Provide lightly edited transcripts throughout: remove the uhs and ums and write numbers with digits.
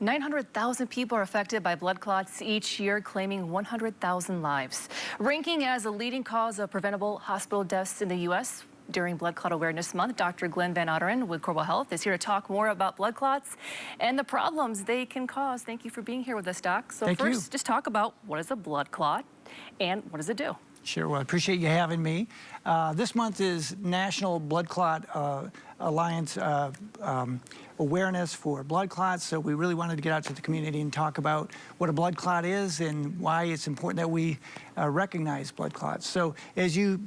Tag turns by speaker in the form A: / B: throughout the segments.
A: 900,000 people are affected by blood clots each year, claiming 100,000 lives. Ranking as a leading cause of preventable hospital deaths in the U.S. during Blood Clot Awareness Month, Dr. Glenn Van Otteren with Corwell Health is here to talk more about blood clots and the problems they can cause. Thank you for being here with us, Doc. So first, just talk about what is a blood clot and what does it do?
B: Sure, well, I appreciate you having me. This month is National Blood Clot Alliance awareness for blood clots, so we really wanted to get out to the community and talk about what a blood clot is and why it's important that we recognize blood clots. So as you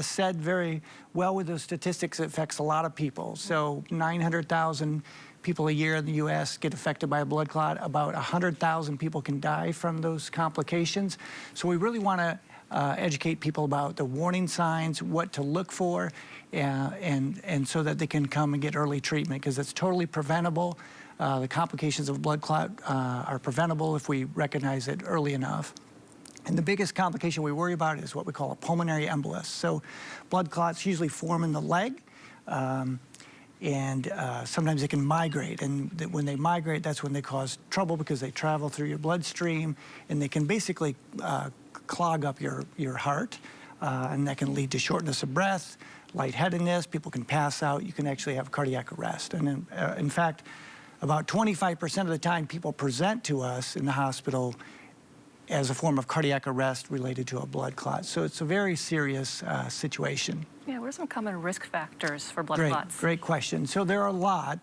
B: said very well with those statistics, it affects a lot of people. So 900,000 people a year in the U.S. get affected by a blood clot. About 100,000 people can die from those complications. So we really want to educate people about the warning signs, what to look for, and so that they can come and get early treatment, because it's totally preventable. The complications of blood clot are preventable if we recognize it early enough. And the biggest complication we worry about is what we call a pulmonary embolus. So blood clots usually form in the leg, and sometimes they can migrate. And when they migrate, that's when they cause trouble, because they travel through your bloodstream, and they can basically clog up your heart, and that can lead to shortness of breath, lightheadedness. People can pass out. You can actually have cardiac arrest. And in fact, about 25% of the time, people present to us in the hospital as a form of cardiac arrest related to a blood clot. So it's a very serious situation.
A: Yeah, what are some common risk factors for blood clots?
B: Great question. So there are a lot.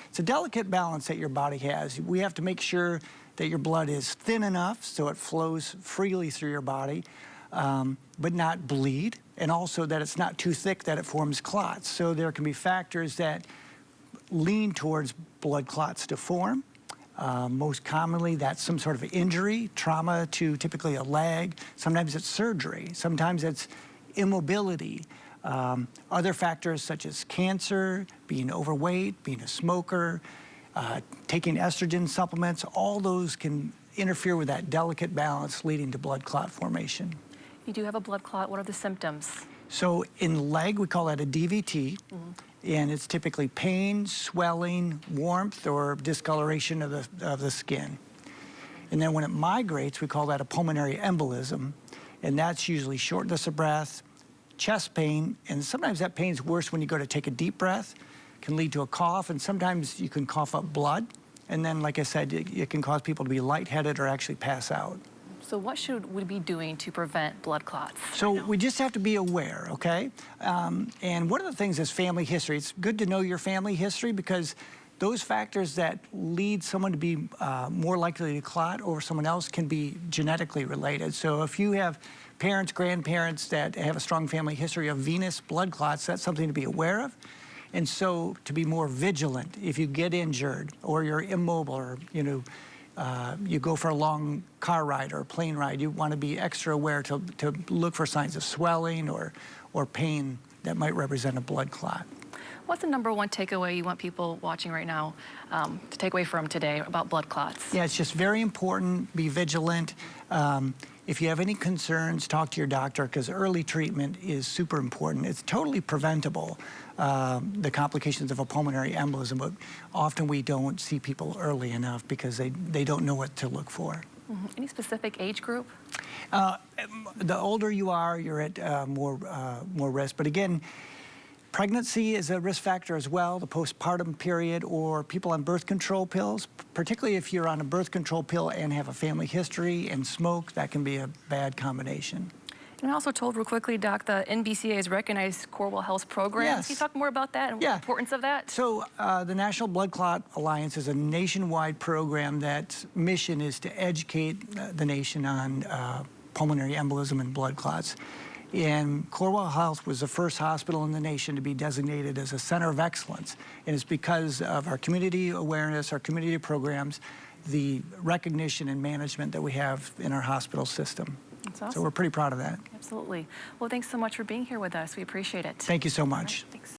B: It's a delicate balance that your body has. We have to make sure that your blood is thin enough so it flows freely through your body, but not bleed, and also that it's not too thick that it forms clots. So there can be factors that lean towards blood clots to form. Most commonly, that's some sort of injury, trauma to typically a leg. Sometimes it's surgery. Sometimes it's immobility. Other factors such as cancer, being overweight, being a smoker, taking estrogen supplements, all those can interfere with that delicate balance, leading to blood clot formation.
A: You do have a blood clot. What are the symptoms?
B: So in the leg, we call that a DVT. And it's typically pain, swelling, warmth, or discoloration of the skin. And then when it migrates, we call that a pulmonary embolism. And that's usually shortness of breath, chest pain, and sometimes that pain's worse when you go to take a deep breath. It can lead to a cough, and sometimes you can cough up blood. And then, like I said, it can cause people to be lightheaded or actually pass out.
A: So what should we be doing to prevent blood clots?
B: So we just have to be aware, okay? And one of the things is family history. It's good to know your family history, because those factors that lead someone to be more likely to clot over someone else can be genetically related. So if you have parents, grandparents that have a strong family history of venous blood clots, that's something to be aware of. And so to be more vigilant if you get injured or you're immobile, or you go for a long car ride or a plane ride, you want to be extra aware to look for signs of swelling or pain that might represent a blood clot.
A: What's the #1 takeaway you want people watching right now to take away from today about blood clots? Yeah,
B: it's just very important. Be vigilant. If you have any concerns, talk to your doctor, because early treatment is super important. It's totally preventable, the complications of a pulmonary embolism, but often we don't see people early enough because they don't know what to look for.
A: Any specific age group?
B: The older you are, you're at more risk. But again, pregnancy is a risk factor as well, the postpartum period, or people on birth control pills. Particularly if you're on a birth control pill and have a family history and smoke, that can be a bad combination.
A: And I also told real quickly, Doc, the NBCA has recognized Corwell Health programs.
B: Yes.
A: Can you talk more about that and the importance of that?
B: So the National Blood Clot Alliance is a nationwide program that's mission is to educate the nation on pulmonary embolism and blood clots. And Corwell Health was the first hospital in the nation to be designated as a center of excellence. And it's because of our community awareness, our community programs, the recognition and management that we have in our hospital system.
A: That's awesome.
B: So we're pretty proud of that.
A: Absolutely. Well, thanks so much for being here with us. We appreciate it.
B: Thank you so much.
A: Thanks.